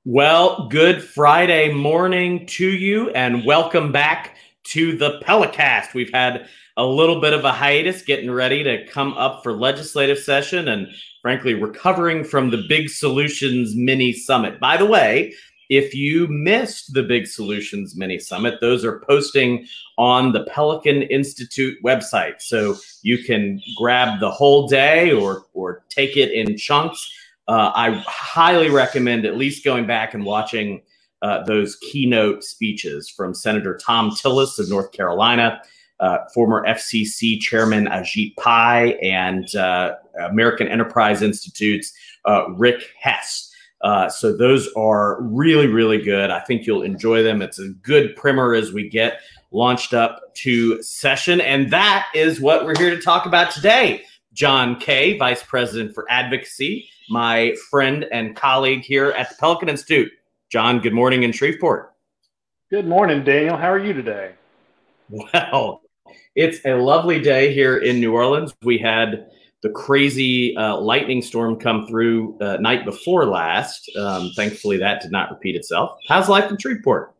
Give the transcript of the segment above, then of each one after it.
Well, good Friday morning to you, and welcome back to the Pelicast. We've had a little bit of a hiatus getting ready to come up for legislative session and, frankly, recovering from the Big Solutions Mini Summit. By the way, if you missed the Big Solutions Mini Summit, those are posting on the Pelican Institute website. So you can grab the whole day or take it in chunks. I highly recommend at least going back and watching those keynote speeches from Senator Tom Tillis of North Carolina, former FCC Chairman Ajit Pai, and American Enterprise Institute's Rick Hess. So those are really, really good. I think you'll enjoy them. It's a good primer as we get launched up to session. And that is what we're here to talk about today. John Kay, Vice President for Advocacy, my friend and colleague here at the Pelican Institute. John, good morning in Shreveport. Good morning, Daniel. How are you today? Well, it's a lovely day here in New Orleans. We had the crazy lightning storm come through night before last. Thankfully, that did not repeat itself. How's life in Shreveport?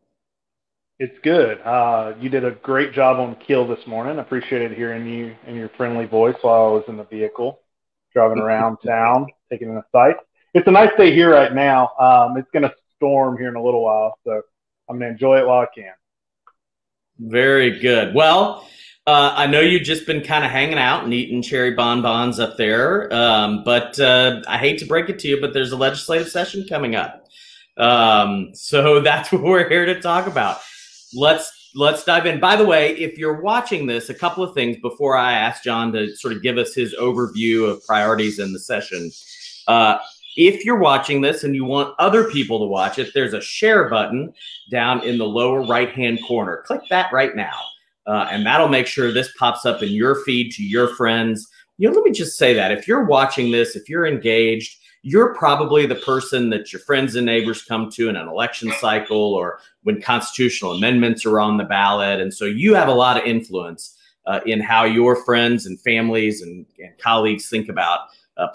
It's good. You did a great job on Kill this morning. Appreciated hearing you and your friendly voice while I was in the vehicle, driving around town, taking in the sights. It's a nice day here right now. It's going to storm here in a little while, so I'm going to enjoy it while I can. Very good. Well, I know you've just been kind of hanging out and eating cherry bonbons up there, but I hate to break it to you, but there's a legislative session coming up. So that's what we're here to talk about. Let's dive in. By the way, if you're watching this, a couple of things before I ask John to sort of give us his overview of priorities in the session. If you're watching this and you want other people to watch it, there's a share button down in the lower right-hand corner. Click that right now, and that'll make sure this pops up in your feed to your friends. Let me just say that if you're watching this, if you're engaged, you're probably the person that your friends and neighbors come to in an election cycle or when constitutional amendments are on the ballot. And so you have a lot of influence in how your friends and families and colleagues think about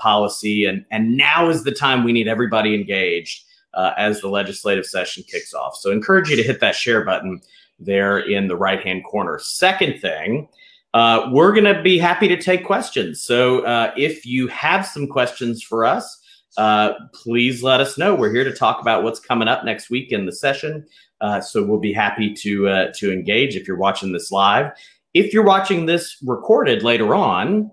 policy. And now is the time we need everybody engaged as the legislative session kicks off. So I encourage you to hit that share button there in the right-hand corner. Second thing, we're going to be happy to take questions. So if you have some questions for us, please let us know. We're here to talk about what's coming up next week in the session. So we'll be happy to engage if you're watching this live. If you're watching this recorded later on,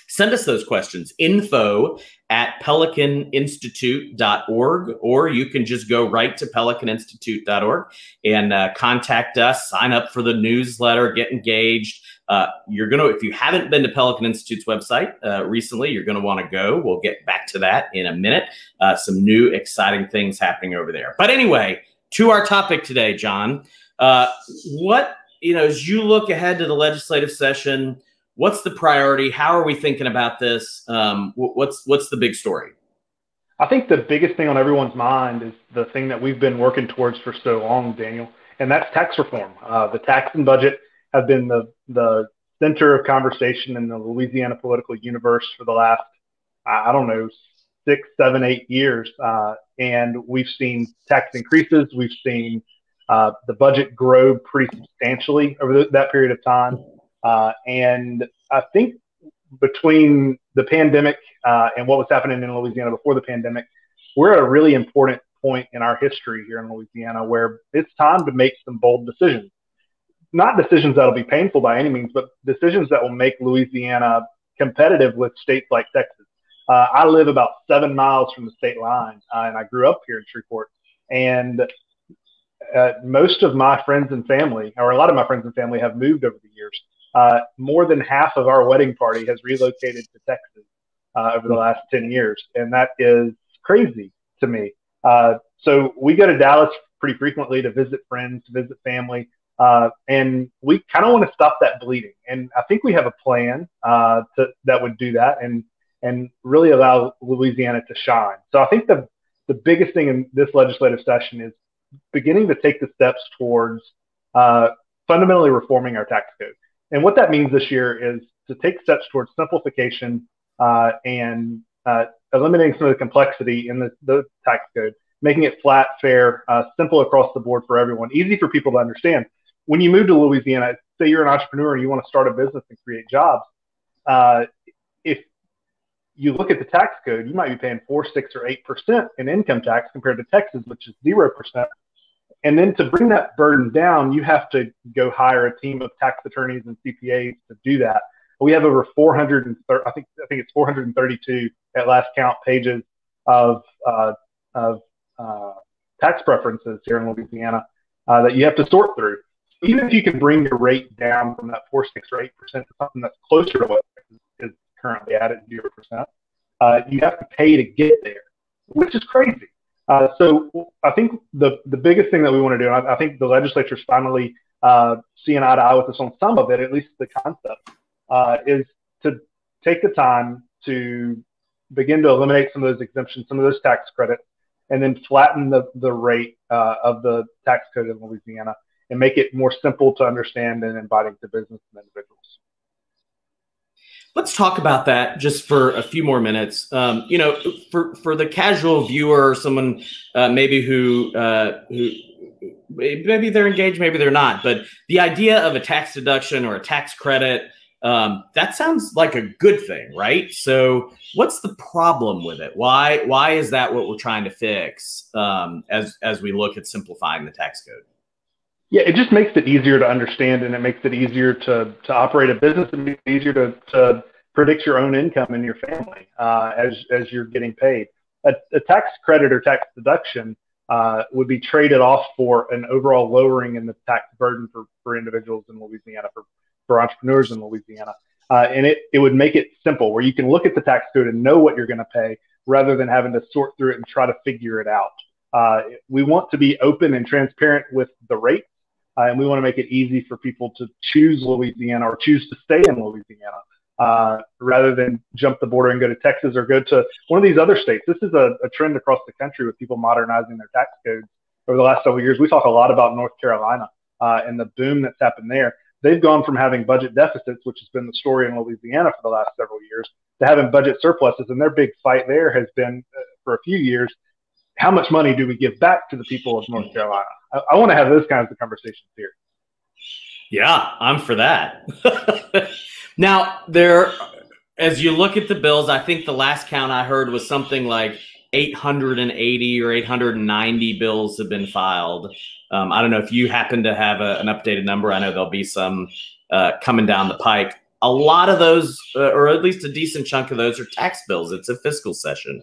send us those questions, info@pelicaninstitute.org, or you can just go right to pelicaninstitute.org and contact us, sign up for the newsletter, get engaged. If you haven't been to Pelican Institute's website recently, you're going to want to go. We'll get back to that in a minute. Some new exciting things happening over there. But anyway, to our topic today, John, as you look ahead to the legislative session, what's the priority? How are we thinking about this? What's the big story? I think the biggest thing on everyone's mind is the thing that we've been working towards for so long, Daniel, and that's tax reform. The tax and budget have been the center of conversation in the Louisiana political universe for the last, 6, 7, 8 years. And we've seen tax increases. We've seen the budget grow pretty substantially over that period of time. And I think between the pandemic and what was happening in Louisiana before the pandemic, we're at a really important point in our history here in Louisiana where it's time to make some bold decisions. Not decisions that'll be painful by any means, but decisions that will make Louisiana competitive with states like Texas. I live about 7 miles from the state line, and I grew up here in Shreveport. And most of my friends and family, or a lot of my friends and family, have moved over the years. More than half of our wedding party has relocated to Texas over the last 10 years, and that is crazy to me. So we go to Dallas pretty frequently to visit friends, to visit family, and we kind of want to stop that bleeding. And I think we have a plan that would do that and really allow Louisiana to shine. So I think the biggest thing in this legislative session is beginning to take the steps towards fundamentally reforming our tax code. And what that means this year is to take steps towards simplification and eliminating some of the complexity in the tax code making it flat, fair, simple across the board for everyone, easy for people to understand. When you move to Louisiana, say you're an entrepreneur and you want to start a business and create jobs, if you look at the tax code, you might be paying 4, 6, or 8% in income tax compared to Texas, which is 0%. And then to bring that burden down, you have to go hire a team of tax attorneys and CPAs to do that. We have over 430, I think it's 432 at last count pages of tax preferences here in Louisiana that you have to sort through. Even if you can bring your rate down from that 4, 6, or 8% to something that's closer to what is currently at 0%, you have to pay to get there, which is crazy. So I think the biggest thing that we want to do, and I think the legislature is finally seeing eye to eye with us on some of it, at least the concept, is to take the time to begin to eliminate some of those exemptions, some of those tax credits, and then flatten the rate of the tax code in Louisiana and make it more simple to understand and inviting to business and individuals. Let's talk about that just for a few more minutes. You know, for the casual viewer, someone maybe who maybe they're engaged, maybe they're not, but the idea of a tax deduction or a tax credit, that sounds like a good thing, right? So what's the problem with it? Why is that what we're trying to fix as we look at simplifying the tax code? Yeah, it just makes it easier to understand, and it makes it easier to operate a business, and makes it easier to predict your own income and your family as you're getting paid. A tax credit or tax deduction would be traded off for an overall lowering in the tax burden for individuals in Louisiana, for entrepreneurs in Louisiana. And it would make it simple, where you can look at the tax code and know what you're going to pay rather than having to sort through it and try to figure it out. We want to be open and transparent with the rate. And we want to make it easy for people to choose Louisiana or choose to stay in Louisiana rather than jump the border and go to Texas or go to one of these other states. This is a trend across the country with people modernizing their tax codes over the last several years. We talk a lot about North Carolina and the boom that's happened there. They've gone from having budget deficits, which has been the story in Louisiana for the last several years, to having budget surpluses. And their big fight there has been, for a few years, how much money do we give back to the people of North Carolina? I want to have those kinds of conversations here. Yeah, I'm for that. Now, as you look at the bills, I think the last count I heard was something like 880 or 890 bills have been filed. I don't know if you happen to have an updated number. I know there'll be some coming down the pike. A lot of those, or at least a decent chunk of those, are tax bills. It's a fiscal session.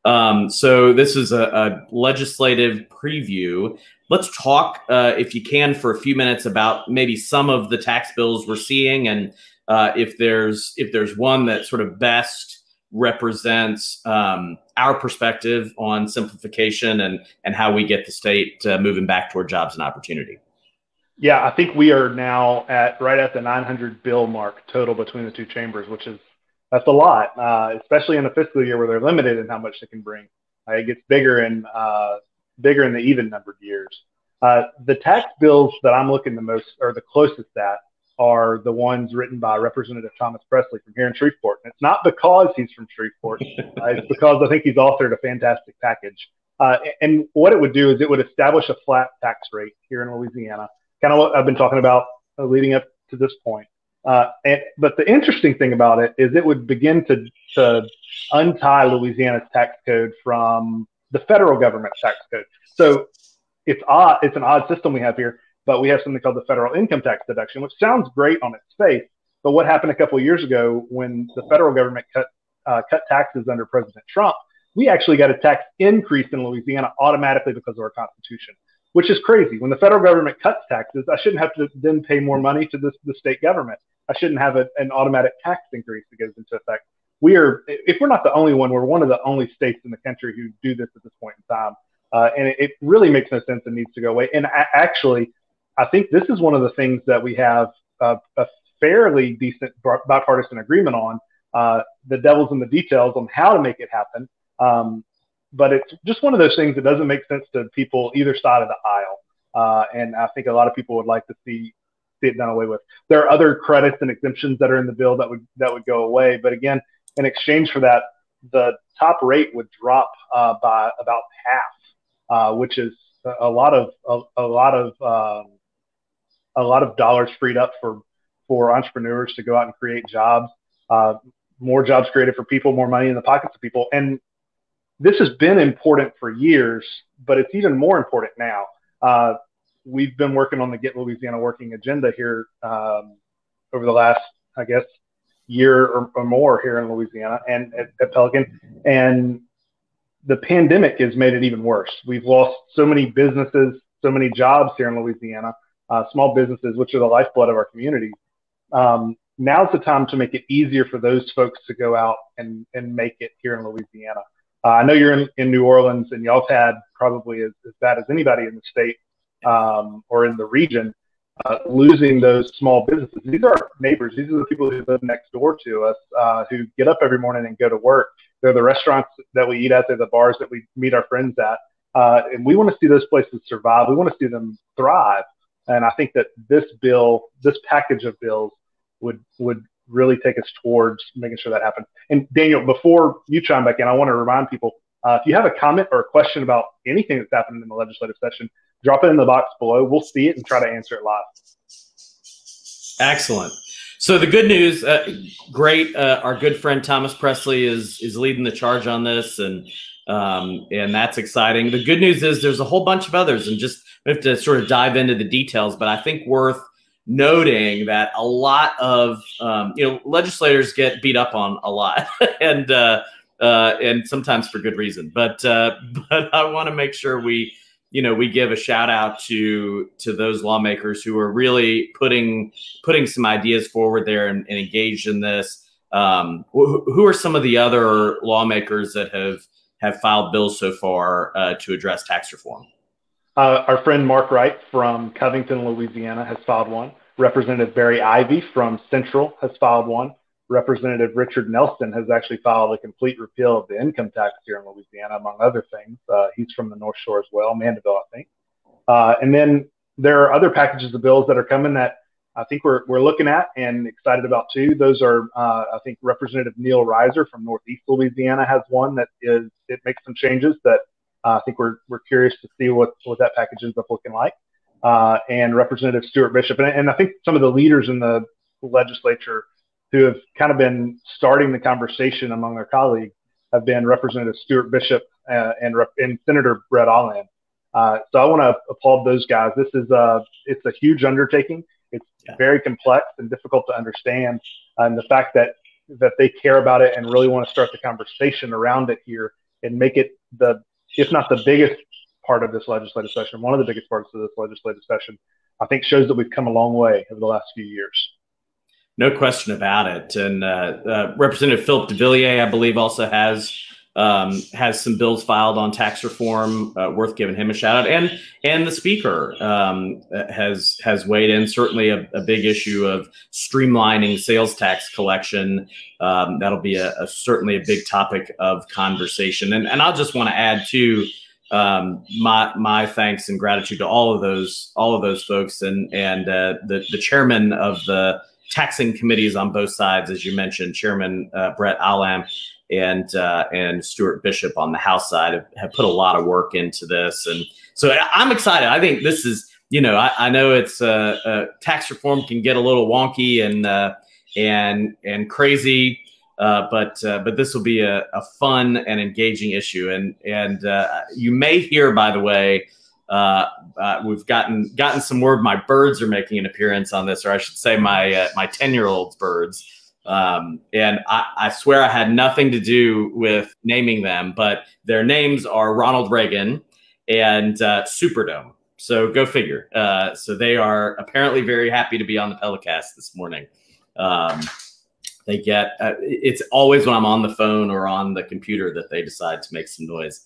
So this is a legislative preview. Let's talk, if you can, for a few minutes about maybe some of the tax bills we're seeing, and if there's one that sort of best represents our perspective on simplification and how we get the state moving back toward jobs and opportunity. Yeah, I think we are now right at the 900 bill mark total between the two chambers, that's a lot, especially in a fiscal year where they're limited in how much they can bring. It gets bigger in the even numbered years. The tax bills that I'm looking the most, or the closest at, are the ones written by Representative Thomas Presley from here in Shreveport. And it's not because he's from Shreveport. It's because I think he's authored a fantastic package. And what it would do is it would establish a flat tax rate here in Louisiana, kind of what I've been talking about leading up to this point. But the interesting thing about it is it would begin to untie Louisiana's tax code from the federal government's tax code. So it's odd. It's an odd system we have here, but we have something called the federal income tax deduction, which sounds great on its face. But what happened a couple of years ago when the federal government cut taxes under President Trump, we actually got a tax increase in Louisiana automatically because of our Constitution, which is crazy. When the federal government cuts taxes, I shouldn't have to then pay more money to the state government. I shouldn't have an automatic tax increase that goes into effect. If we're not the only one, we're one of the only states in the country who do this at this point in time. And it really makes no sense and needs to go away. And actually, I think this is one of the things that we have a fairly decent bipartisan agreement on. The devil's in the details on how to make it happen. But it's just one of those things that doesn't make sense to people either side of the aisle. And I think a lot of people would like to see it done away with. There are other credits and exemptions that are in the bill that would go away. But again, in exchange for that, the top rate would drop by about half. which is a lot of dollars freed up for entrepreneurs to go out and create jobs, more jobs created for people, more money in the pockets of people. And this has been important for years, but it's even more important now. We've been working on the Get Louisiana Working agenda here over the last, I guess, year or more here in Louisiana and at Pelican. And the pandemic has made it even worse. We've lost so many businesses, so many jobs here in Louisiana, small businesses, which are the lifeblood of our community. Now's the time to make it easier for those folks to go out and make it here in Louisiana. I know you're in New Orleans, and y'all have had probably as bad as anybody in the state or in the region, losing those small businesses. These are our neighbors. These are the people who live next door to us, who get up every morning and go to work. They're the restaurants that we eat at. They're the bars that we meet our friends at. And we want to see those places survive. We want to see them thrive. And I think that this package of bills would really take us towards making sure that happens. And Daniel, before you chime back in, I want to remind people, if you have a comment or a question about anything that's happened in the legislative session, drop it in the box below. We'll see it and try to answer it live. Excellent. So the good news, great. Our good friend Thomas Presley is leading the charge on this, and that's exciting. The good news is there's a whole bunch of others, and just we have to sort of dive into the details. But I think worth noting that a lot of legislators get beat up on a lot, and sometimes for good reason. But I want to make sure we give a shout out to those lawmakers who are really putting some ideas forward there and engaged in this. Who are some of the other lawmakers that have filed bills so far to address tax reform? Our friend Mark Wright from Covington, Louisiana, has filed one. Representative Barry Ivy from Central has filed one. Representative Richard Nelson has actually filed a complete repeal of the income tax here in Louisiana, among other things. He's from the North Shore as well, Mandeville, I think. And then there are other packages of bills that are coming that I think we're looking at and excited about too. Those are, I think Representative Neil Reiser from Northeast Louisiana has one that it makes some changes that I think we're curious to see what that package ends up looking like. And Representative Stuart Bishop. And I think some of the leaders in the legislature who have kind of been starting the conversation among their colleagues have been Representative Stuart Bishop and Senator Brett Allen. So I want to applaud those guys. This is it's a huge undertaking. It's very complex and difficult to understand. And the fact that they care about it and really want to start the conversation around it here and make it if not the biggest part of this legislative session, one of the biggest parts of this legislative session, I think shows that we've come a long way over the last few years. No question about it. And Representative Philip DeVilliers, I believe, also has some bills filed on tax reform, worth giving him a shout out. And the Speaker has weighed in. Certainly a big issue of streamlining sales tax collection. That'll be certainly a big topic of conversation. And I'll just want to add too, my thanks and gratitude to all of those folks and the chairman of the taxing committees on both sides, as you mentioned, Chairman Brett Allen and Stuart Bishop on the House side have put a lot of work into this. And so I'm excited. I think this is, I know it's tax reform can get a little wonky and crazy, but this will be a fun and engaging issue. And you may hear, by the way, we've gotten some word. My birds are making an appearance on this, or I should say my 10-year-old's birds. And I swear I had nothing to do with naming them, but their names are Ronald Reagan and Superdome. So go figure. So they are apparently very happy to be on the Pelicast this morning. They get it's always when I'm on the phone or on the computer that they decide to make some noise.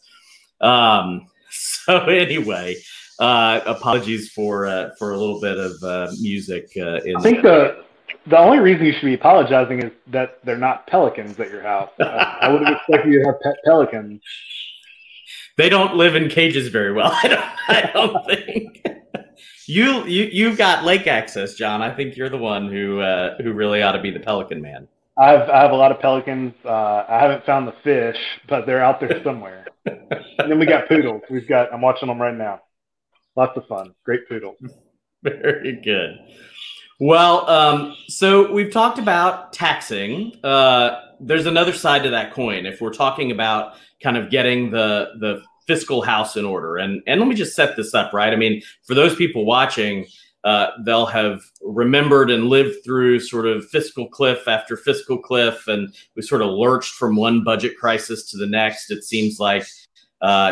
So anyway, apologies for a little bit of music. I think the only reason you should be apologizing is that they're not pelicans at your house. I would have expected you to have pet pelicans. They don't live in cages very well. I don't think. You've got lake access, John. I think you're the one who really ought to be the pelican man. I have a lot of pelicans. I haven't found the fish, but they're out there somewhere. And then we got poodles. I'm watching them right now. Lots of fun. Great poodles. Very good. Well, so we've talked about taxing. There's another side to that coin. If we're talking about kind of getting the fiscal house in order, and let me just set this up, right? I mean, for those people watching, they'll have remembered and lived through sort of fiscal cliff after fiscal cliff, and we sort of lurched from one budget crisis to the next. It seems like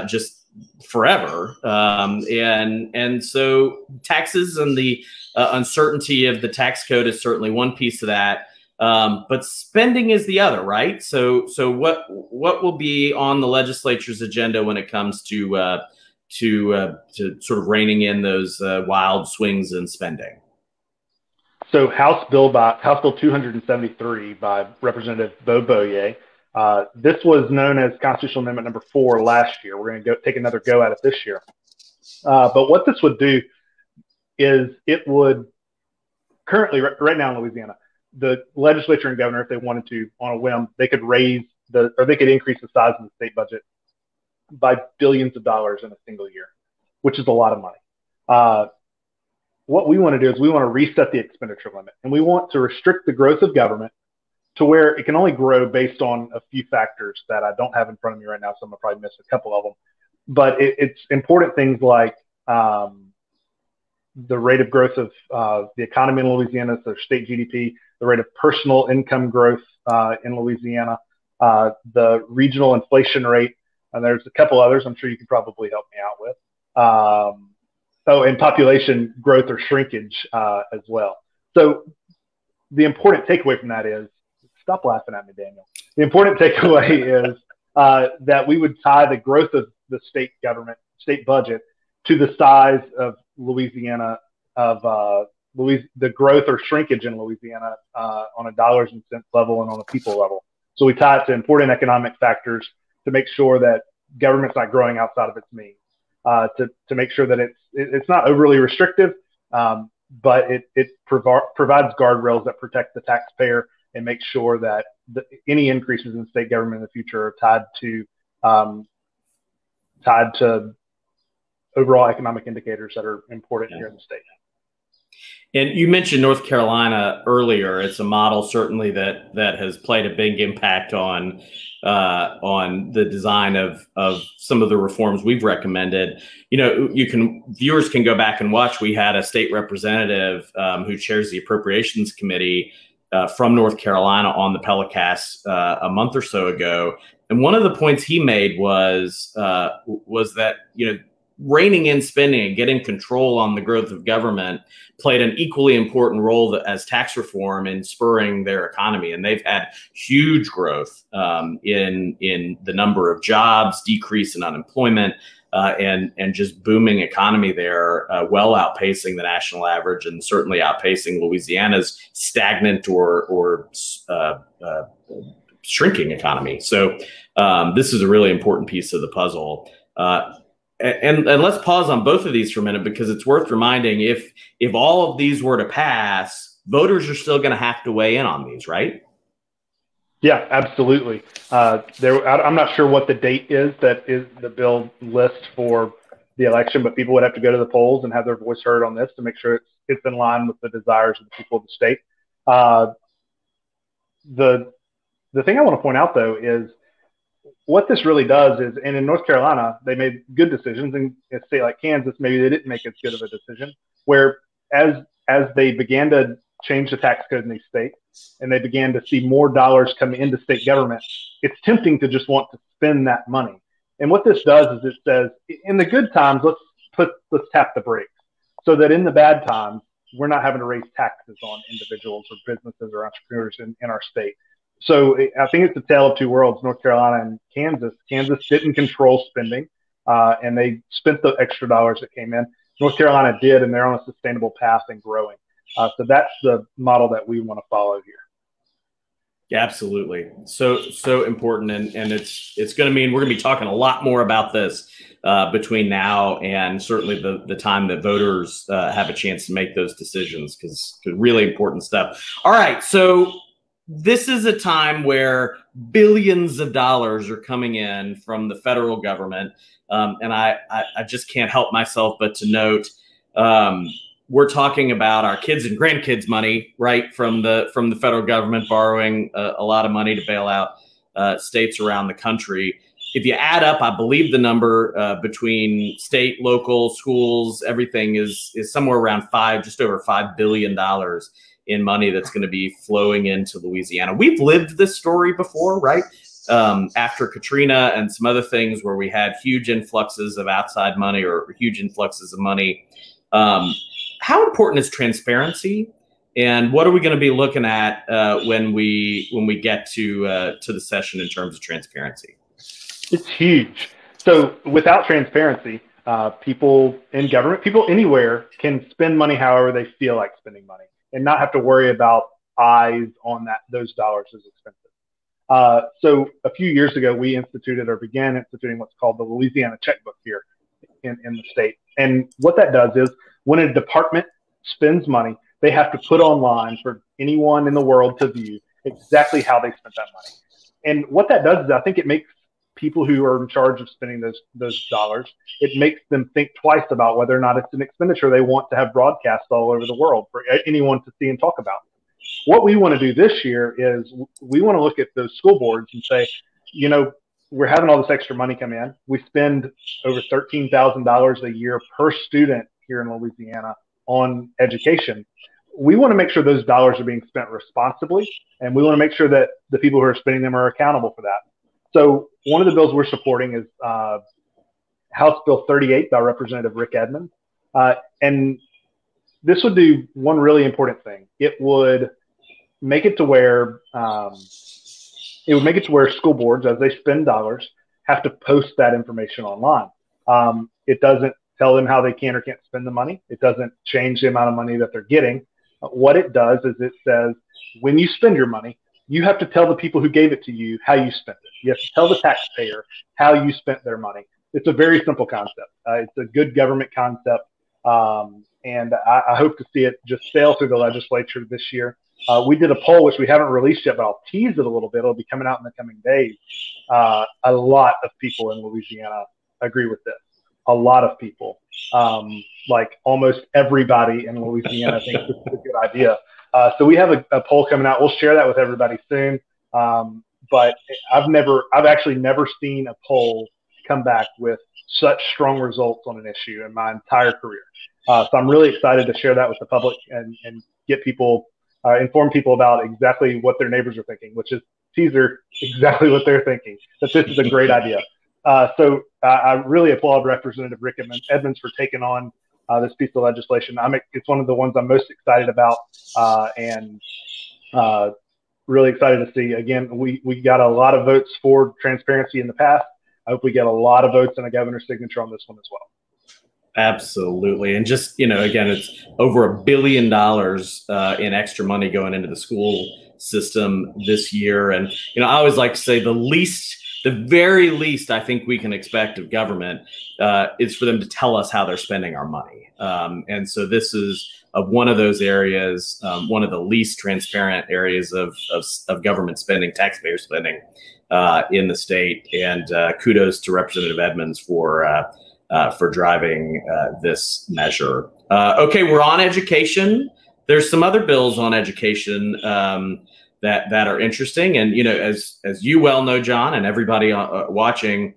just forever. And so taxes and the uncertainty of the tax code is certainly one piece of that. But spending is the other, right? So what will be on the legislature's agenda when it comes to sort of reining in those wild swings in spending? So House Bill 273 by Representative Bo Boye. This was known as Constitutional Amendment number 4 last year. We're going to take another go at it this year. But what this would do is it would currently, right now in Louisiana, the legislature and governor, if they wanted to, on a whim, they could increase the size of the state budget by billions of dollars in a single year, which is a lot of money. What we want to do is we want to reset the expenditure limit, and we want to restrict the growth of government to where it can only grow based on a few factors that I don't have in front of me right now, so I'm going to probably miss a couple of them. But it's important things like the rate of growth of the economy in Louisiana, so state GDP, the rate of personal income growth in Louisiana, the regional inflation rate, and there's a couple others I'm sure you could probably help me out with. And population growth or shrinkage as well. So the important takeaway from that is, stop laughing at me, Daniel. The important takeaway is that we would tie the growth of the state budget to the size of Louisiana, the growth or shrinkage in Louisiana on a dollars and cents level and on a people level. So we tie it to important economic factors to make sure that government's not growing outside of its means, to make sure that it's not overly restrictive, but it provides guardrails that protect the taxpayer and make sure that any increases in state government in the future are tied to overall economic indicators that are important here in the state. And you mentioned North Carolina earlier. It's a model certainly that has played a big impact on the design of some of the reforms we've recommended. You know, viewers can go back and watch. We had a state representative who chairs the Appropriations Committee from North Carolina on the Pelicast a month or so ago, and one of the points he made was that, you know, reining in spending and getting control on the growth of government played an equally important role as tax reform in spurring their economy. And they've had huge growth in the number of jobs, decrease in unemployment, and just booming economy there, well outpacing the national average and certainly outpacing Louisiana's stagnant or shrinking economy. So this is a really important piece of the puzzle. And let's pause on both of these for a minute, because it's worth reminding, if all of these were to pass, voters are still going to have to weigh in on these, right? Yeah, absolutely. I'm not sure what the date is that is the bill list for the election, but people would have to go to the polls and have their voice heard on this to make sure it's in line with the desires of the people of the state. The thing I want to point out, though, is what this really does is, and in North Carolina, they made good decisions, and in a state like Kansas, maybe they didn't make as good of a decision, where as they began to change the tax code in these states and they began to see more dollars coming into state government, it's tempting to just want to spend that money. And what this does is it says, in the good times, let's tap the brakes, so that in the bad times, we're not having to raise taxes on individuals or businesses or entrepreneurs in our state. So I think it's a tale of two worlds, North Carolina and Kansas. Kansas didn't control spending, and they spent the extra dollars that came in. North Carolina did, and they're on a sustainable path and growing. So that's the model that we want to follow here. Yeah, absolutely. So important. And it's going to mean we're going to be talking a lot more about this between now and certainly the time that voters have a chance to make those decisions, because really important stuff. All right. So this is a time where billions of dollars are coming in from the federal government. And I just can't help myself but to note, we're talking about our kids and grandkids' money, right, from the federal government borrowing a lot of money to bail out states around the country. If you add up, I believe the number between state, local, schools, everything is somewhere around just over $5 billion in money that's going to be flowing into Louisiana. We've lived this story before, right? After Katrina and some other things where we had huge influxes of outside money or huge influxes of money. How important is transparency, and what are we going to be looking at when we get to the session in terms of transparency? It's huge. So without transparency, people in government, people anywhere can spend money however they feel like spending money and not have to worry about eyes on those dollars as expensive. So a few years ago, we began instituting what's called the Louisiana checkbook here in the state. And what that does is when a department spends money, they have to put online for anyone in the world to view exactly how they spent that money. And what that does is I think it makes people who are in charge of spending those dollars, it makes them think twice about whether or not it's an expenditure they want to have broadcast all over the world for anyone to see and talk about. What we want to do this year is we want to look at those school boards and say, you know, we're having all this extra money come in. We spend over $13,000 a year per student here in Louisiana on education. We want to make sure those dollars are being spent responsibly, and we want to make sure that the people who are spending them are accountable for that. So one of the bills we're supporting is House Bill 38 by Representative Rick Edmonds. And this would do one really important thing. It would make it to where school boards, as they spend dollars, have to post that information online. It doesn't tell them how they can or can't spend the money. It doesn't change the amount of money that they're getting. What it does is it says, when you spend your money, you have to tell the people who gave it to you how you spent it. You have to tell the taxpayer how you spent their money. It's a very simple concept. It's a good government concept. And I hope to see it just sail through the legislature this year. We did a poll, which we haven't released yet, but I'll tease it a little bit. It'll be coming out in the coming days. A lot of people in Louisiana agree with this. A lot of people, like almost everybody in Louisiana thinks this is a good idea. So we have a poll coming out. We'll share that with everybody soon. But I've actually never seen a poll come back with such strong results on an issue in my entire career. So I'm really excited to share that with the public and get people, inform people about exactly what their neighbors are thinking, which is teaser exactly what they're thinking, that this is a great idea. So I really applaud Representative Rick Edmonds for taking on this piece of legislation. It's one of the ones I'm most excited about, and really excited to see. Again, we got a lot of votes for transparency in the past. I hope we get a lot of votes and a governor's signature on this one as well. Absolutely. And just, again, it's over $1 billion in extra money going into the school system this year. And, I always like to say the very least I think we can expect of government is for them to tell us how they're spending our money. And so this is one of those areas, one of the least transparent areas of government spending, taxpayer spending in the state. And kudos to Representative Edmonds for driving this measure. Okay, we're on education. There's some other bills on education that are interesting. And, as you well know, John, and everybody watching,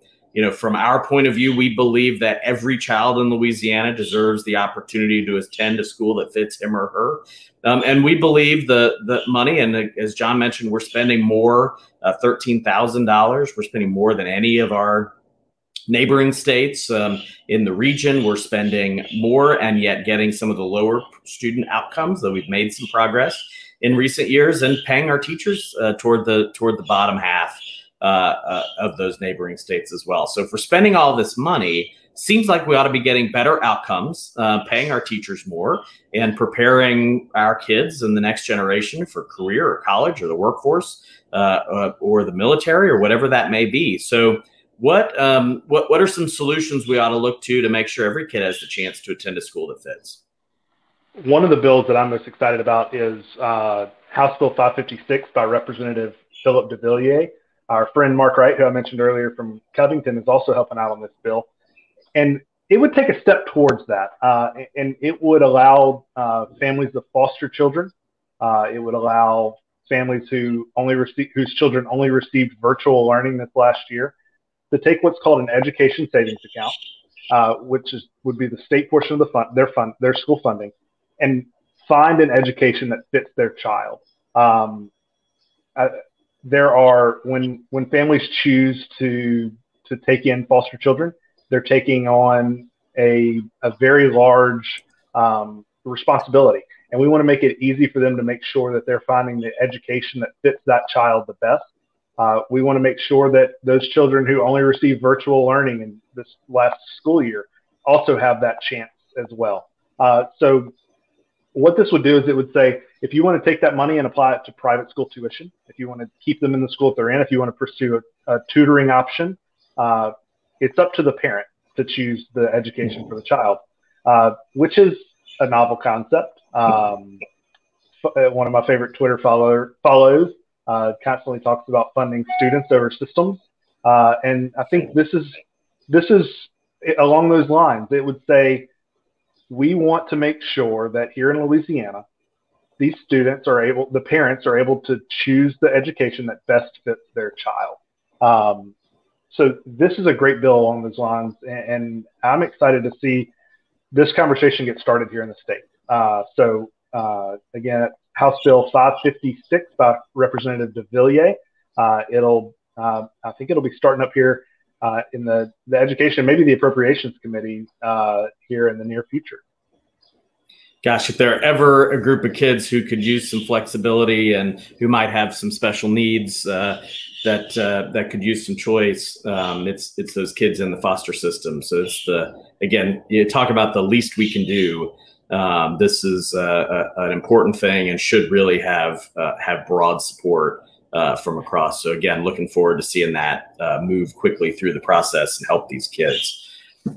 from our point of view, we believe that every child in Louisiana deserves the opportunity to attend a school that fits him or her. And we believe the money, and as John mentioned, we're spending more, $13,000. We're spending more than any of our neighboring states in the region. We're spending more and yet getting some of the lower student outcomes, though we've made some progress in recent years, and paying our teachers toward the bottom half of those neighboring states as well. So for spending all this money, seems like we ought to be getting better outcomes, paying our teachers more, and preparing our kids and the next generation for career or college or the workforce or the military or whatever that may be. So what are some solutions we ought to look to make sure every kid has the chance to attend a school that fits? One of the bills that I'm most excited about is House Bill 556 by Representative Philip DeVilliers. Our friend Mark Wright, who I mentioned earlier from Covington, is also helping out on this bill. And it would take a step towards that. And it would allow families of foster children. It would allow families whose children only received virtual learning this last year to take what's called an education savings account, which would be the state portion of their school funding, and find an education that fits their child. When families choose to take in foster children, they're taking on a very large responsibility. And we want to make it easy for them to make sure that they're finding the education that fits that child the best. We want to make sure that those children who only receive virtual learning in this last school year also have that chance as well. So what this would do is it would say, if you want to take that money and apply it to private school tuition, if you want to keep them in the school that they're in, if you want to pursue a tutoring option, it's up to the parent to choose the education for the child, which is a novel concept. One of my favorite Twitter follows constantly talks about funding students over systems. And I think this is along those lines. It would say, we want to make sure that here in Louisiana, the parents are able to choose the education that best fits their child. So this is a great bill along those lines, and I'm excited to see this conversation get started here in the state. Again, House Bill 556 by Representative DeVilliers. I think it'll be starting up here in the education, maybe the appropriations committee here in the near future. Gosh, if there are ever a group of kids who could use some flexibility and who might have some special needs that could use some choice, it's those kids in the foster system. So again, you talk about the least we can do. This is an important thing and should really have broad support from across. So again, looking forward to seeing that move quickly through the process and help these kids.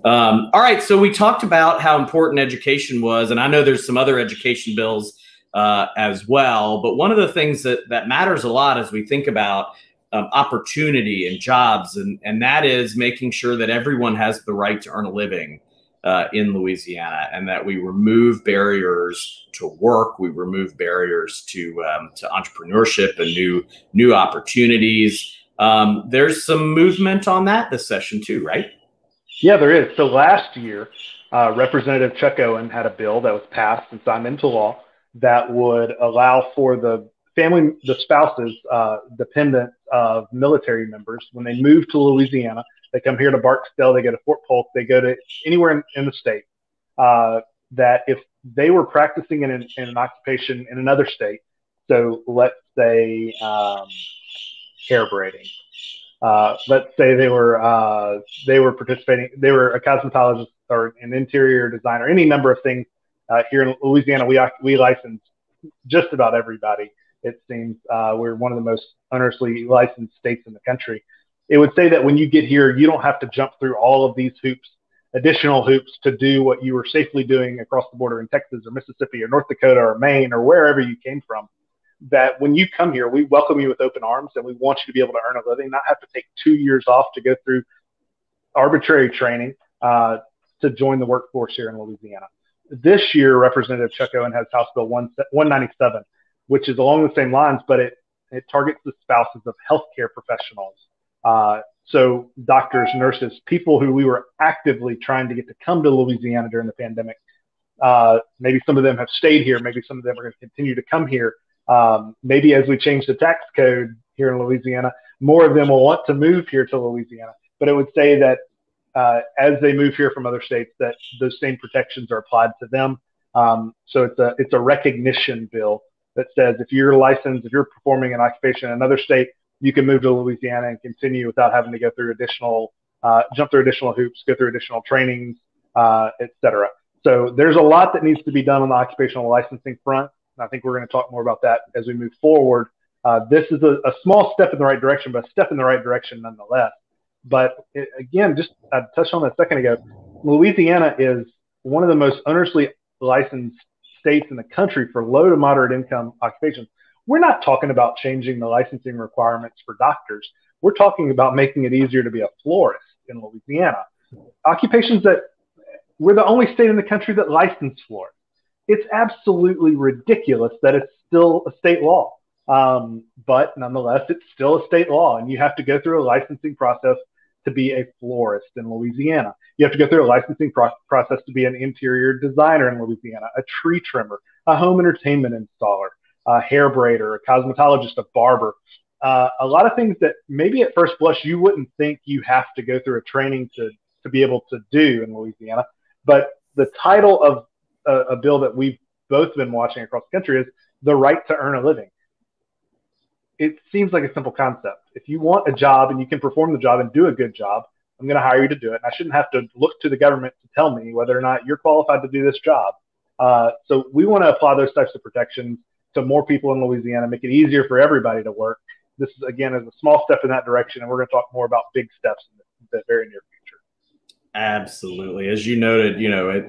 All right, so we talked about how important education was, and I know there's some other education bills as well, but one of the things that matters a lot as we think about opportunity and jobs, and that is making sure that everyone has the right to earn a living in Louisiana, and that we remove barriers to work, we remove barriers to entrepreneurship and new opportunities. There's some movement on that this session too, right? Yeah, there is. So last year, Representative Chuck Owen had a bill that was passed and signed into law that would allow for the spouses, dependents of military members, when they move to Louisiana, they come here to Barksdale, they go to Fort Polk, they go to anywhere in the state, that if they were practicing in an occupation in another state, so let's say hair braiding, let's say they were participating, they were a cosmetologist or an interior designer, any number of things. Here in Louisiana, we license just about everybody. It seems we're one of the most onerously licensed states in the country. It would say that when you get here, you don't have to jump through all of these additional hoops to do what you were safely doing across the border in Texas or Mississippi or North Dakota or Maine or wherever you came from. That when you come here, we welcome you with open arms, and we want you to be able to earn a living, not have to take 2 years off to go through arbitrary training to join the workforce here in Louisiana. This year, Representative Chuck Owen has House Bill 197, which is along the same lines, but it targets the spouses of healthcare professionals. So doctors, nurses, people who we were actively trying to get to come to Louisiana during the pandemic. Maybe some of them have stayed here. Maybe some of them are going to continue to come here. Maybe as we change the tax code here in Louisiana, more of them will want to move here to Louisiana. But it would say that as they move here from other states, that those same protections are applied to them. So it's a recognition bill that says if you're licensed, if you're performing an occupation in another state, you can move to Louisiana and continue without having to go through jump through additional hoops, go through additional trainings, et cetera. So there's a lot that needs to be done on the occupational licensing front. And I think we're going to talk more about that as we move forward. This is a small step in the right direction, but a step in the right direction nonetheless. But again, just I touched on that a second ago, Louisiana is one of the most onerously licensed states in the country for low to moderate income occupations. We're not talking about changing the licensing requirements for doctors. We're talking about making it easier to be a florist in Louisiana. Occupations that we're the only state in the country that license florists. It's absolutely ridiculous that it's still a state law. But nonetheless, it's still a state law, and you have to go through a licensing process to be a florist in Louisiana. You have to go through a licensing process to be an interior designer in Louisiana, a tree trimmer, a home entertainment installer, a hair braider, a cosmetologist, a barber. A lot of things that maybe at first blush you wouldn't think you have to go through a training to be able to do in Louisiana. But the title of a bill that we've both been watching across the country is the right to earn a living. It seems like a simple concept. If you want a job and you can perform the job and do a good job, I'm going to hire you to do it. And I shouldn't have to look to the government to tell me whether or not you're qualified to do this job. So we want to apply those types of protections to more people in Louisiana, make it easier for everybody to work. This is, again, is a small step in that direction, and we're going to talk more about big steps in the very near future. Absolutely. As you noted,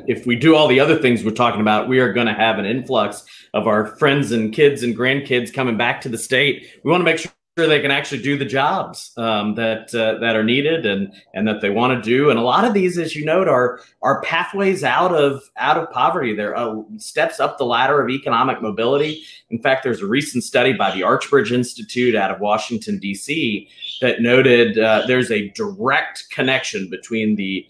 if we do all the other things we're talking about, we are going to have an influx of our friends and kids and grandkids coming back to the state. We want to make sure they can actually do the jobs that are needed and that they want to do. And a lot of these, as you note, are pathways out of poverty. They're steps up the ladder of economic mobility. In fact, there's a recent study by the Pelican Institute out of Washington, D.C. that noted there's a direct connection between the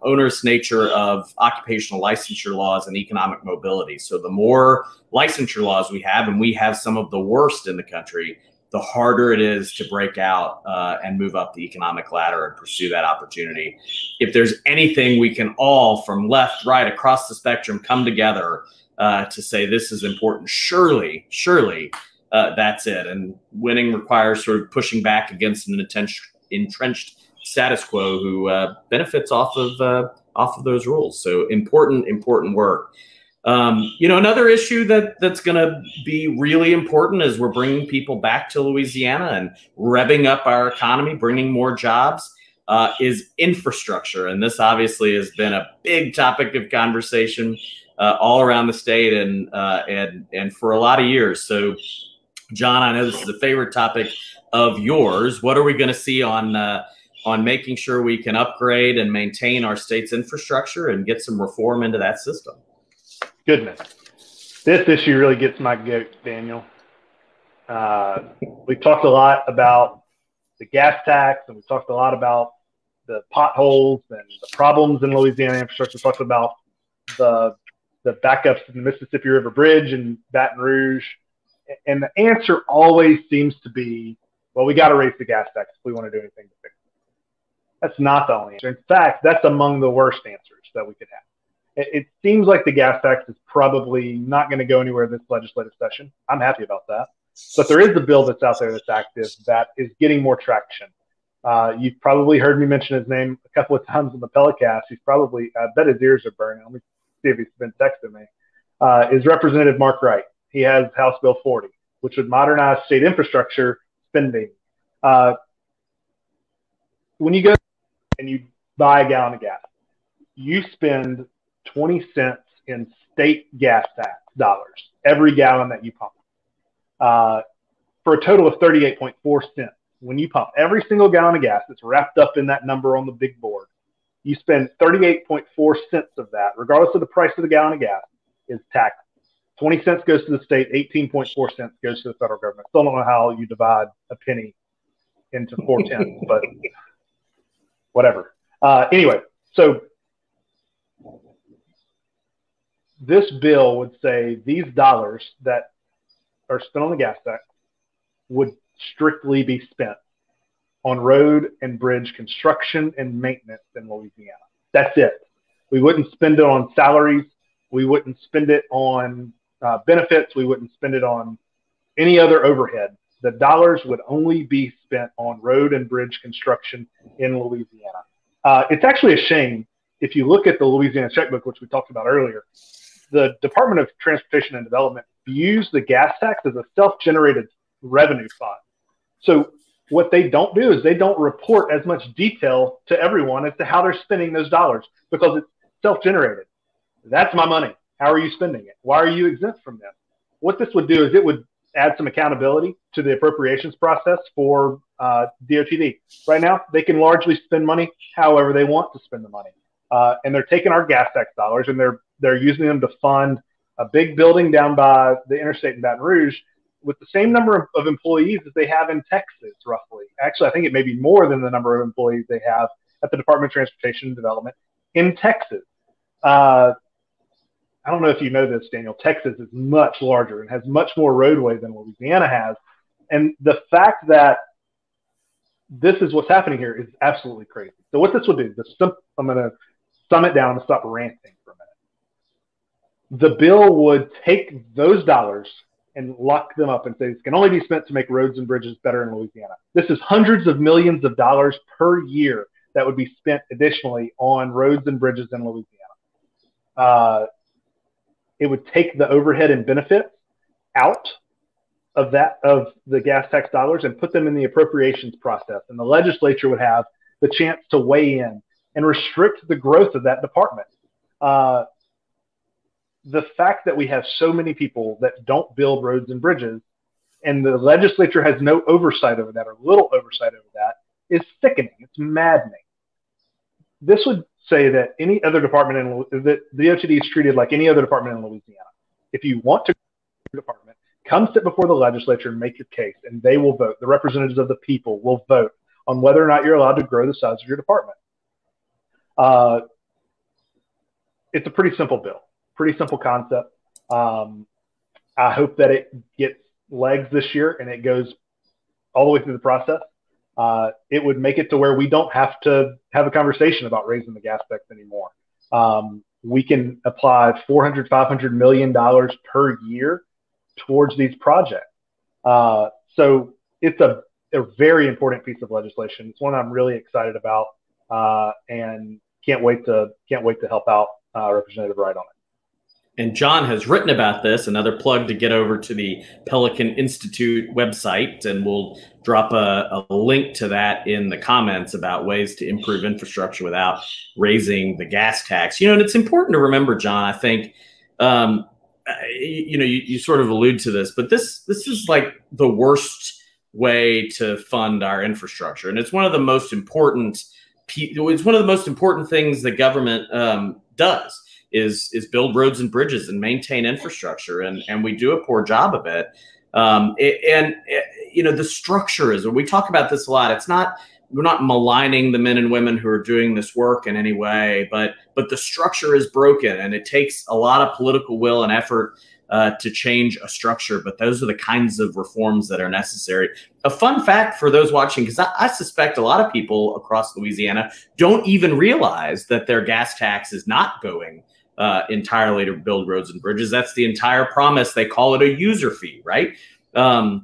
onerous nature of occupational licensure laws and economic mobility. So the more licensure laws we have, and we have some of the worst in the country, the harder it is to break out and move up the economic ladder and pursue that opportunity. If there's anything we can all, from left, right, across the spectrum, come together to say this is important, surely that's it. And winning requires sort of pushing back against an entrenched status quo who benefits off of those rules. So important work. Another issue that's going to be really important as we're bringing people back to Louisiana and revving up our economy, bringing more jobs, is infrastructure. And this obviously has been a big topic of conversation all around the state and for a lot of years. So, John, I know this is a favorite topic of yours. What are we going to see on making sure we can upgrade and maintain our state's infrastructure and get some reform into that system? Goodness, this issue really gets my goat, Daniel. We've talked a lot about the gas tax, and we've talked a lot about the potholes and the problems in Louisiana infrastructure. We talked about the backups in the Mississippi River Bridge and Baton Rouge. And the answer always seems to be, well, we got to raise the gas tax if we want to do anything to fix it. That's not the only answer. In fact, that's among the worst answers that we could have. It seems like the gas tax is probably not going to go anywhere this legislative session. I'm happy about that. But there is a bill that's out there that's active that is getting more traction. You've probably heard me mention his name a couple of times on the Pelicast. He's probably, I bet his ears are burning. Let me see if he's been texting me. Is Representative Mark Wright. He has House Bill 40, which would modernize state infrastructure spending. When you go and you buy a gallon of gas, you spend 20 cents in state gas tax dollars every gallon that you pump, for a total of 38.4 cents. When you pump every single gallon of gas that's wrapped up in that number on the big board, you spend 38.4 cents of that, regardless of the price of the gallon of gas, is taxed. 20 cents goes to the state, 18.4 cents goes to the federal government. Still don't know how you divide a penny into 4/10, but whatever. Anyway, so this bill would say these dollars that are spent on the gas tax would strictly be spent on road and bridge construction and maintenance in Louisiana. That's it. We wouldn't spend it on salaries. We wouldn't spend it on benefits. We wouldn't spend it on any other overhead. The dollars would only be spent on road and bridge construction in Louisiana. It's actually a shame. If you look at the Louisiana checkbook, which we talked about earlier, the Department of Transportation and Development views the gas tax as a self-generated revenue fund. So what they don't do is they don't report as much detail to everyone as to how they're spending those dollars, because it's self-generated. That's my money. How are you spending it? Why are you exempt from this? What this would do is it would add some accountability to the appropriations process for DOTD. Right now, they can largely spend money however they want to spend the money. And they're taking our gas tax dollars and they're using them to fund a big building down by the interstate in Baton Rouge with the same number of employees as they have in Texas, roughly. Actually, I think it may be more than the number of employees they have at the Department of Transportation and Development in Texas. I don't know if you know this, Daniel. Texas is much larger and has much more roadway than Louisiana has. And the fact that this is what's happening here is absolutely crazy. So what this would do, I'm going to sum it down and stop ranting for a minute. The bill would take those dollars and lock them up and say it can only be spent to make roads and bridges better in Louisiana. This is hundreds of millions of dollars per year that would be spent additionally on roads and bridges in Louisiana. It would take the overhead and benefits out of the gas tax dollars and put them in the appropriations process. And the legislature would have the chance to weigh in and restrict the growth of that department. The fact that we have so many people that don't build roads and bridges and the legislature has no oversight over that or little oversight over that is sickening. It's maddening. This would say that any other department that the DOTD is treated like any other department in Louisiana. If you want to department, come sit before the legislature and make your case, and they will vote. The representatives of the people will vote on whether or not you're allowed to grow the size of your department. It's a pretty simple bill, pretty simple concept. I hope that it gets legs this year and it goes all the way through the process. It would make it to where we don't have to have a conversation about raising the gas tax anymore. We can apply $400, $500 million per year towards these projects. So it's a very important piece of legislation. It's one I'm really excited about, and can't wait to help out Representative Wright on it. And John has written about this, another plug to get over to the Pelican Institute website, and we'll drop a link to that in the comments about ways to improve infrastructure without raising the gas tax. You know, and it's important to remember, John, I think, you sort of allude to this, but this is like the worst way to fund our infrastructure. And it's one of the most important, things the government does. Is build roads and bridges and maintain infrastructure, and we do a poor job of it. The structure is, we talk about this a lot. We're not maligning the men and women who are doing this work in any way, but the structure is broken, and it takes a lot of political will and effort to change a structure. But those are the kinds of reforms that are necessary. A fun fact for those watching, because I suspect a lot of people across Louisiana don't even realize that their gas tax is not going entirely to build roads and bridges. That's the entire promise. They call it a user fee, right? But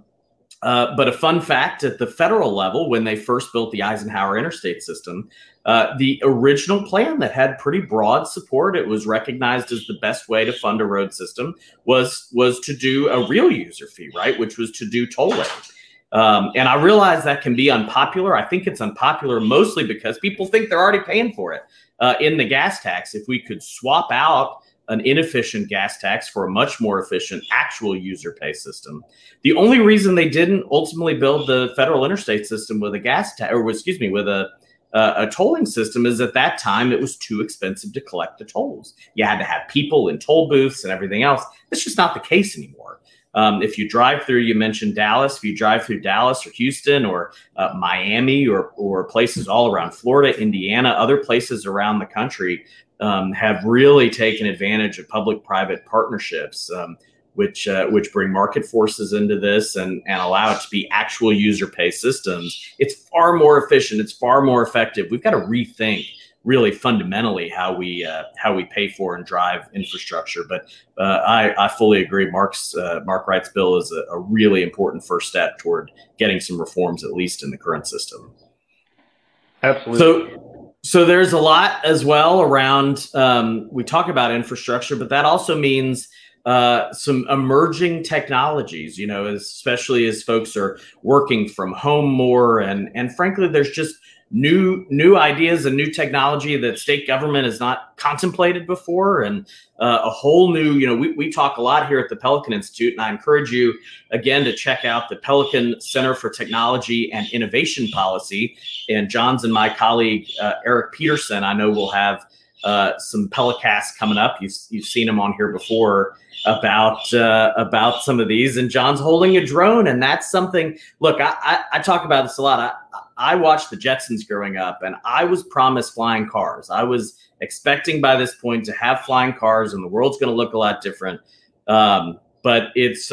a fun fact, at the federal level, when they first built the Eisenhower interstate system, the original plan that had pretty broad support, it was recognized as the best way to fund a road system, was to do a real user fee, right? Which was to do tolling. And I realize that can be unpopular. I think it's unpopular mostly because people think they're already paying for it in the gas tax. If we could swap out an inefficient gas tax for a much more efficient actual user pay system. The only reason they didn't ultimately build the federal interstate system with a gas tax, with a tolling system, is at that time it was too expensive to collect the tolls. You had to have people in toll booths and everything else. That's just not the case anymore. If you drive through, you mentioned Dallas, if you drive through Dallas or Houston or Miami or places all around Florida, Indiana, other places around the country have really taken advantage of public-private partnerships, which bring market forces into this and allow it to be actual user pay systems. It's far more efficient. It's far more effective. We've got to rethink really fundamentally how we pay for and drive infrastructure. But I fully agree. Mark Wright's bill is a really important first step toward getting some reforms, at least in the current system. Absolutely. So there's a lot as well around, we talk about infrastructure, but that also means some emerging technologies, especially as folks are working from home more. And frankly, there's just new ideas and new technology that state government has not contemplated before, and a whole new, we talk a lot here at the Pelican Institute, and I encourage you again to check out the Pelican Center for Technology and Innovation Policy. And John's and my colleague Eric Peterson, I know, will have some Pelicast coming up. You've seen him on here before about some of these. And John's holding a drone, and that's something. Look, I talk about this a lot. I watched the Jetsons growing up, and I was promised flying cars. I was expecting by this point to have flying cars, and the world's going to look a lot different. But it's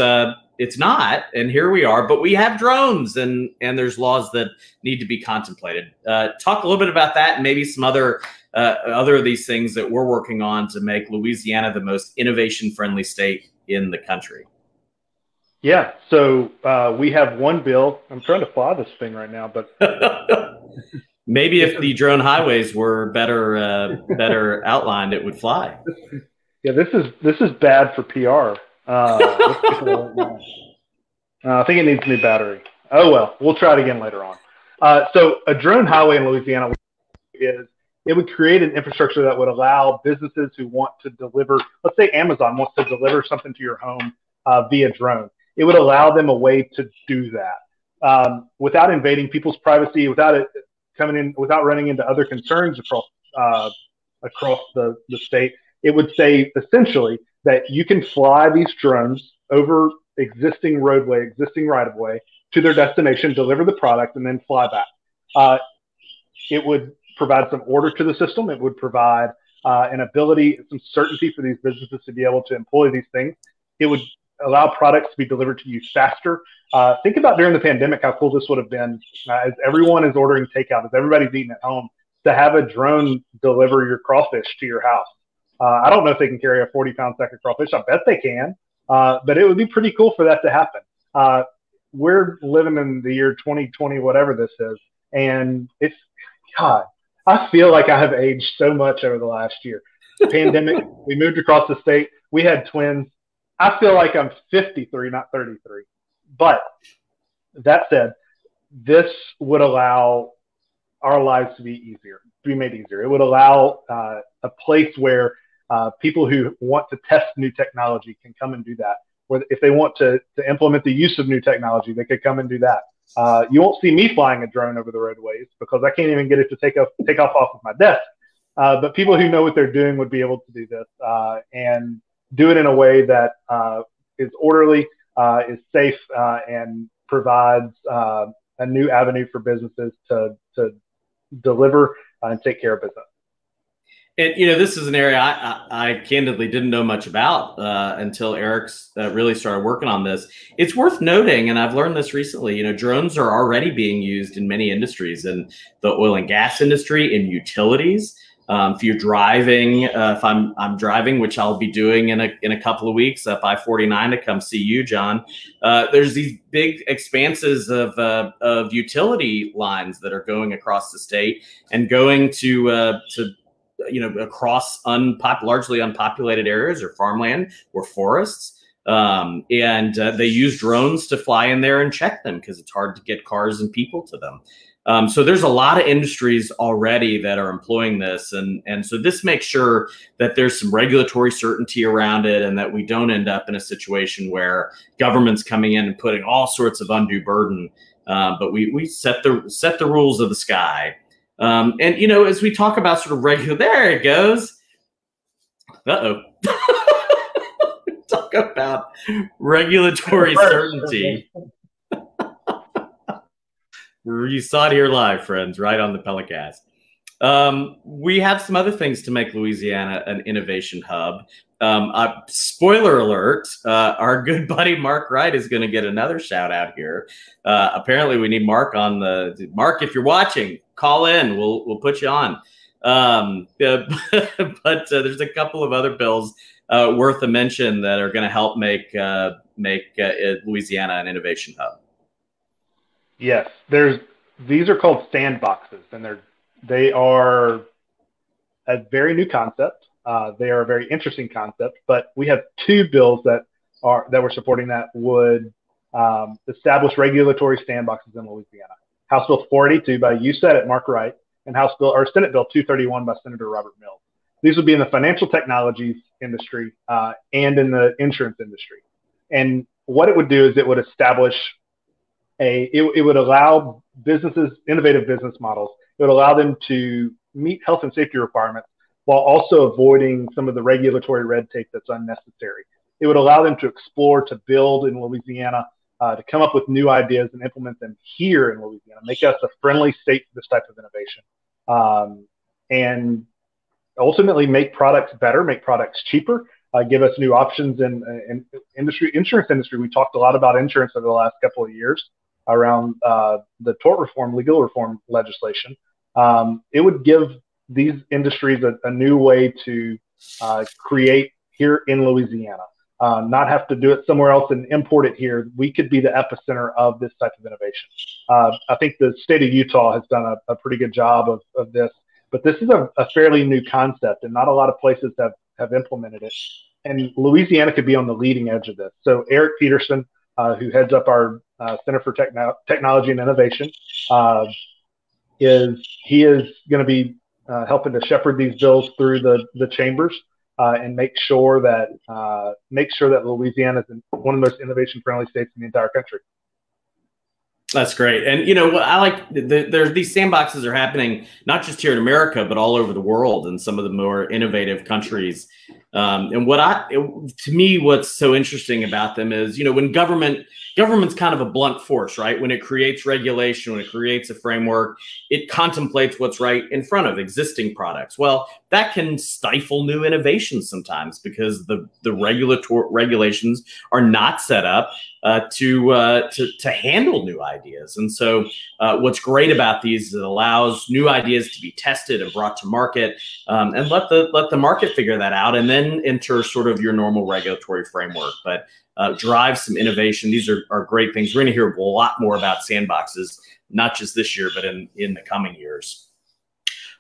not, and here we are. But we have drones, and there's laws that need to be contemplated. Talk a little bit about that, and maybe some other of these things that we're working on to make Louisiana the most innovation-friendly state in the country. Yeah, so we have one bill. I'm trying to fly this thing right now, but maybe if the drone highways were better outlined, it would fly. Yeah, this is bad for PR. I think it needs a new battery. Oh well, we'll try it again later on. So a drone highway in Louisiana it would create an infrastructure that would allow businesses who want to deliver, let's say Amazon wants to deliver something to your home via drone. It would allow them a way to do that without invading people's privacy, without it coming in, without running into other concerns across the state. It would say essentially that you can fly these drones over existing roadway, existing right-of-way to their destination, deliver the product, and then fly back. It would provide some order to the system. It would provide an ability, some certainty for these businesses to be able to employ these things. It would allow products to be delivered to you faster. Think about during the pandemic how cool this would have been as everyone is ordering takeout, as everybody's eating at home, to have a drone deliver your crawfish to your house. I don't know if they can carry a 40-pound sack of crawfish. I bet they can, but it would be pretty cool for that to happen. We're living in the year 2020, whatever this is, and it's, God, I feel like I have aged so much over the last year. Pandemic, we moved across the state. We had twins. I feel like I'm 53, not 33. But that said, this would allow our lives to be easier, to be made easier. It would allow a place where people who want to test new technology can come and do that. Where if they want to implement the use of new technology, they could come and do that. You won't see me flying a drone over the roadways because I can't even get it to take off of my desk. But people who know what they're doing would be able to do this and do it in a way that is orderly, is safe, and provides a new avenue for businesses to deliver and take care of business. And, this is an area I candidly didn't know much about until Eric's really started working on this. It's worth noting, and I've learned this recently, drones are already being used in many industries, in the oil and gas industry, in utilities. If you're driving, if I'm driving, which I'll be doing in a couple of weeks up I-49 to come see you, John, there's these big expanses of utility lines that are going across the state and going to across largely unpopulated areas or farmland or forests. And they use drones to fly in there and check them because it's hard to get cars and people to them. So there's a lot of industries already that are employing this. And so this makes sure that there's some regulatory certainty around it and that we don't end up in a situation where government's coming in and putting all sorts of undue burden. But we set the rules of the sky. And, as we talk about sort of there it goes. Uh-oh. Talk about regulatory certainty. You saw it here live, friends, right on the Pelicast. We have some other things to make Louisiana an innovation hub. Spoiler alert, our good buddy Mark Wright is going to get another shout out here. Apparently we need Mark on Mark, if you're watching, call in. We'll put you on. But there's a couple of other bills worth a mention that are going to help make Louisiana an innovation hub. Yes, these are called sandboxes, and they are a very new concept. They are a very interesting concept, but we have two bills that we're supporting that would establish regulatory sandboxes in Louisiana. House Bill 482 by you said it, Mark Wright, and Senate Bill 231 by Senator Robert Mills. These would be in the financial technologies industry and in the insurance industry. And what it would do is it would establish it would allow businesses, innovative business models, it would allow them to meet health and safety requirements while also avoiding some of the regulatory red tape that's unnecessary. It would allow them to explore, to build in Louisiana, to come up with new ideas and implement them here in Louisiana, make us a friendly state for this type of innovation, and ultimately make products better, make products cheaper, give us new options in insurance industry. We talked a lot about insurance over the last couple of years around the tort reform, legal reform legislation. It would give these industries a new way to create here in Louisiana, not have to do it somewhere else and import it here. We could be the epicenter of this type of innovation. I think the state of Utah has done a pretty good job of this, but this is a fairly new concept, and not a lot of places have implemented it. And Louisiana could be on the leading edge of this. So Eric Peterson, who heads up our Center for Technology and Innovation, is going to be helping to shepherd these bills through the chambers and make sure that Louisiana is one of the most innovation-friendly states in the entire country. That's great. And, you know, what I like, there's these sandboxes are happening not just here in America, but all over the world in some of the more innovative countries. And to me, what's so interesting about them is, you know, when government's kind of a blunt force, right? When it creates regulation, when it creates a framework, it contemplates what's right in front of existing products. Well, that can stifle new innovations sometimes because the regulations are not set up to handle new ideas. And so what's great about these is it allows new ideas to be tested and brought to market, and let the market figure that out, and then enter sort of your normal regulatory framework. But drive some innovation. These are great things. We're going to hear a lot more about sandboxes, not just this year, but in the coming years.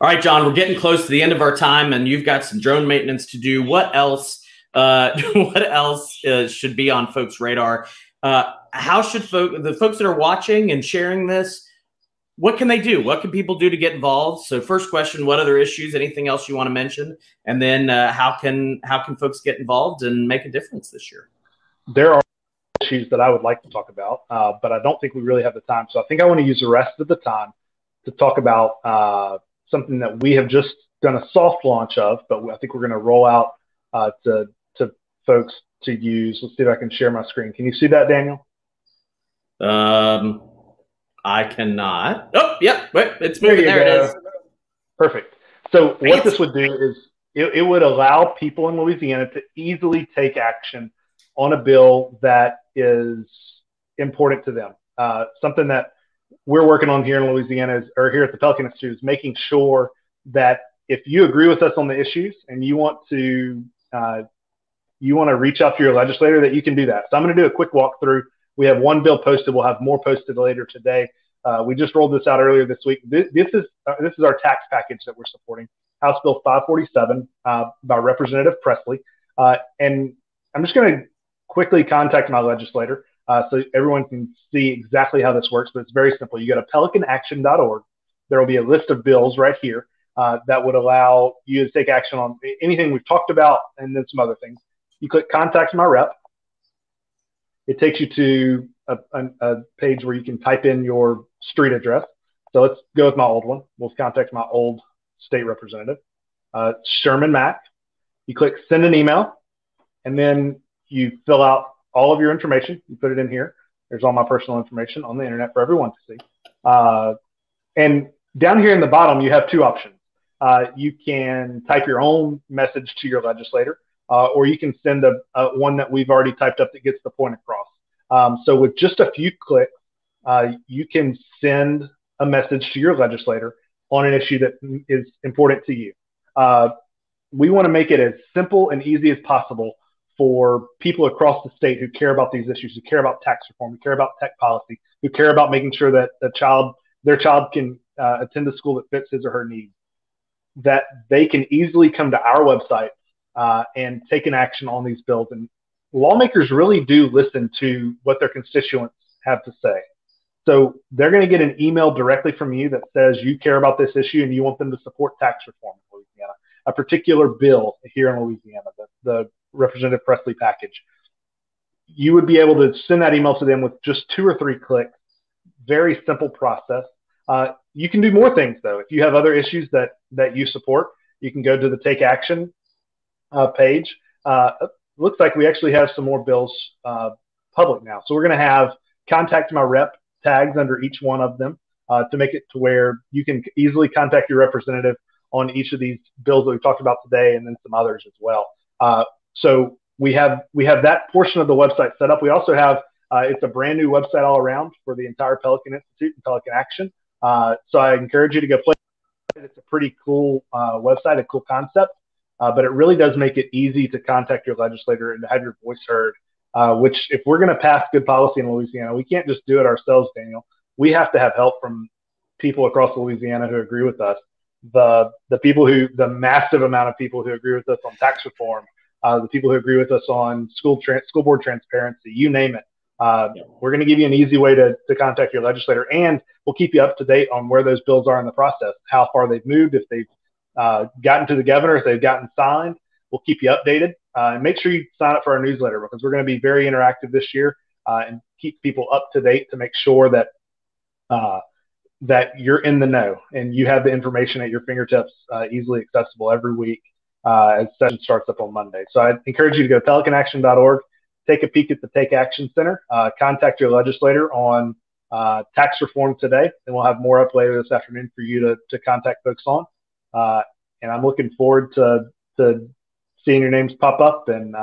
All right, John, we're getting close to the end of our time, and you've got some drone maintenance to do. What else? Should be on folks' radar? How should the folks that are watching and sharing this, what can they do? What can people do to get involved? So first question, what other issues, anything else you want to mention? And then how can folks get involved and make a difference this year? There are issues that I would like to talk about, but I don't think we really have the time. So I think I want to use the rest of the time to talk about something that we have just done a soft launch of, but I think we're going to roll out to folks to use. Let's see if I can share my screen. Can you see that, Daniel? I cannot. Oh, yep. Wait, it's moving. There it is. Perfect. So what this would do is it would allow people in Louisiana to easily take action on a bill that is important to them. Something that we're working on here in Louisiana or here at the Pelican Institute is making sure that if you agree with us on the issues and you want to reach out to your legislator, that you can do that. So I'm going to do a quick walkthrough. We have one bill posted. We'll have more posted later today. We just rolled this out earlier this week. This is our tax package that we're supporting. House Bill 547 by Representative Presley. And I'm just going to quickly contact my legislator so everyone can see exactly how this works. But it's very simple. You go to pelicanaction.org. There will be a list of bills right here that would allow you to take action on anything we've talked about and then some other things. You click Contact My Rep. It takes you to a page where you can type in your street address. So let's go with my old one. We'll contact my old state representative, Sherman Mack. You click Send an Email, and then you fill out all of your information. You put it in here. There's all my personal information on the internet for everyone to see. And down here in the bottom, you have two options. You can type your own message to your legislator, or you can send one that we've already typed up that gets the point across. So with just a few clicks, you can send a message to your legislator on an issue that is important to you. We want to make it as simple and easy as possible for people across the state who care about these issues, who care about tax reform, who care about tech policy, who care about making sure that their child can attend a school that fits his or her needs, that they can easily come to our website and take an action on these bills. And lawmakers really do listen to what their constituents have to say. So they're going to get an email directly from you that says you care about this issue and you want them to support tax reform in Louisiana, a particular bill here in Louisiana, the Representative Presley package. You would be able to send that email to them with just 2 or 3 clicks. Very simple process. You can do more things, though. If you have other issues that you support, you can go to the Take Action page. Looks like we actually have some more bills public now. So we're going to have Contact My Rep tags under each one of them to make it to where you can easily contact your representative on each of these bills that we've talked about today, and then some others as well. So we have that portion of the website set up. We also have it's a brand new website all around for the entire Pelican Institute and Pelican Action. So I encourage you to go play it. It's a pretty cool website, a cool concept, but it really does make it easy to contact your legislator and to have your voice heard. Which, if we're going to pass good policy in Louisiana, we can't just do it ourselves, Daniel. We have to have help from people across Louisiana who agree with us. The massive amount of people who agree with us on tax reform, the people who agree with us on school board transparency, you name it. We're going to give you an easy way to contact your legislator, and we'll keep you up to date on where those bills are in the process, how far they've moved, if they've gotten to the governor, if they've gotten signed. We'll keep you updated. And make sure you sign up for our newsletter, because we're going to be very interactive this year and keep people up to date to make sure that that you're in the know and you have the information at your fingertips, easily accessible every week as session starts up on Monday. So I encourage you to go to pelicanaction.org, take a peek at the Take Action Center, contact your legislator on tax reform today, and we'll have more up later this afternoon for you to contact folks on. And I'm looking forward to seeing your names pop up and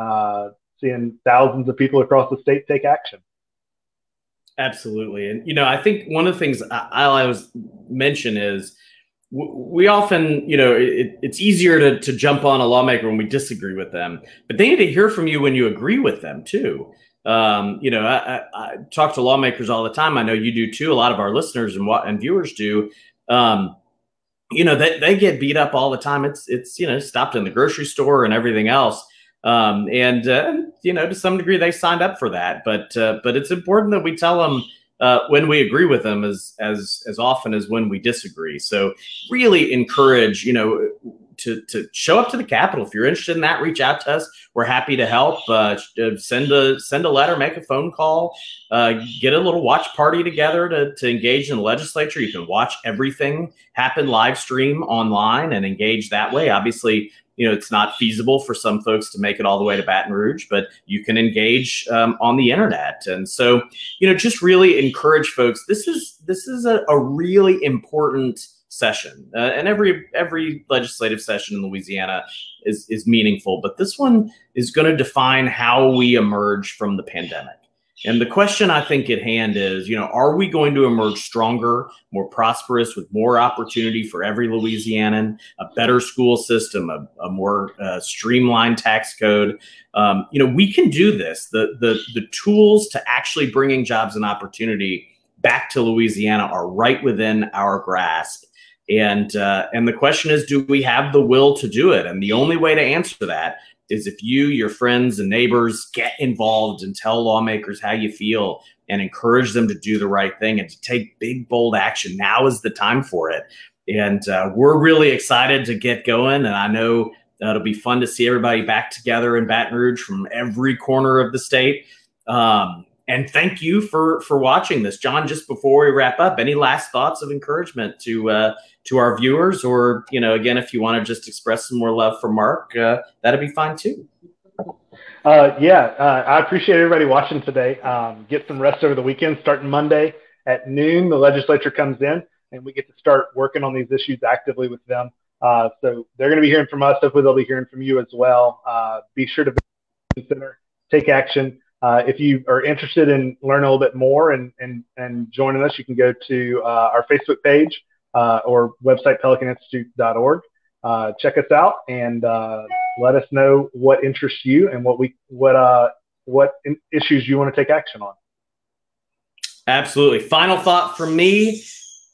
seeing thousands of people across the state take action. Absolutely. And, I think one of the things I always mention is we often, it's easier to jump on a lawmaker when we disagree with them, but they need to hear from you when you agree with them too. I talk to lawmakers all the time. I know you do too. A lot of our listeners and viewers do. They get beat up all the time. It's stopped in the grocery store and everything else. To some degree they signed up for that, but it's important that we tell them when we agree with them as often as when we disagree. So really encourage, to show up to the Capitol. If you're interested in that, reach out to us. We're happy to help. Send a letter, make a phone call, get a little watch party together to engage in the legislature. You can watch everything happen live stream online and engage that way. Obviously, it's not feasible for some folks to make it all the way to Baton Rouge, but you can engage on the internet. And so, just really encourage folks. This is a really important session, and every legislative session in Louisiana is meaningful, but this one is going to define how we emerge from the pandemic. And the question I think at hand is, are we going to emerge stronger, more prosperous, with more opportunity for every Louisianan, a better school system, a more streamlined tax code? We can do this. The tools to actually bringing jobs and opportunity back to Louisiana are right within our grasp. And the question is, do we have the will to do it? And the only way to answer that is if you, your friends and neighbors get involved and tell lawmakers how you feel and encourage them to do the right thing and to take big, bold action. Now is the time for it. And we're really excited to get going. And I know it'll be fun to see everybody back together in Baton Rouge from every corner of the state. And thank you for watching this. John, just before we wrap up, any last thoughts of encouragement to our viewers? Or, again, if you want to just express some more love for Mark, that'd be fine too. I appreciate everybody watching today. Get some rest over the weekend. Starting Monday at noon, the legislature comes in and we get to start working on these issues actively with them. So they're going to be hearing from us. Hopefully they'll be hearing from you as well. Be sure to consider, take action. If you are interested in learning a little bit more and joining us, you can go to our Facebook page or website, pelicaninstitute.org. Check us out and let us know what interests you and what issues you want to take action on. Absolutely. Final thought from me.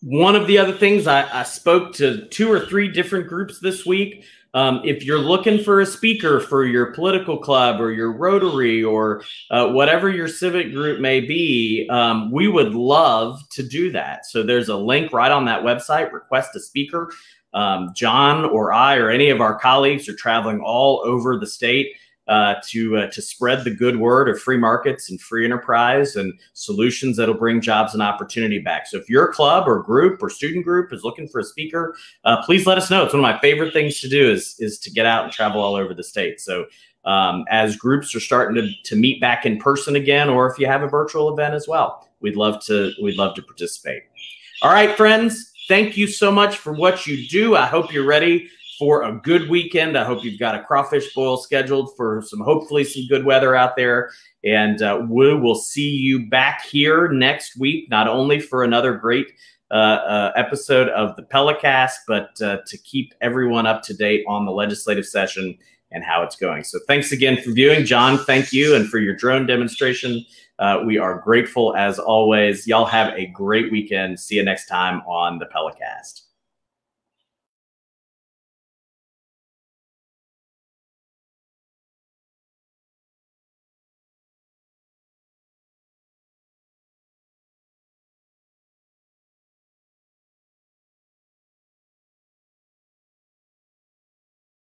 One of the other things, I spoke to 2 or 3 different groups this week. If you're looking for a speaker for your political club or your Rotary or whatever your civic group may be, we would love to do that. So there's a link right on that website, request a speaker. John or I or any of our colleagues are traveling all over the state to spread the good word of free markets and free enterprise and solutions that'll bring jobs and opportunity back. So if your club or group or student group is looking for a speaker, please let us know. It's one of my favorite things to do is to get out and travel all over the state. So as groups are starting to meet back in person again, or if you have a virtual event as well, we'd love to participate. All right, friends, thank you so much for what you do. I hope you're ready for a good weekend. I hope you've got a crawfish boil scheduled for hopefully some good weather out there. And we will see you back here next week, not only for another great episode of the Pelicast, but to keep everyone up to date on the legislative session and how it's going. So thanks again for viewing. John, thank you. And for your drone demonstration, we are grateful as always. Y'all have a great weekend. See you next time on the Pelicast.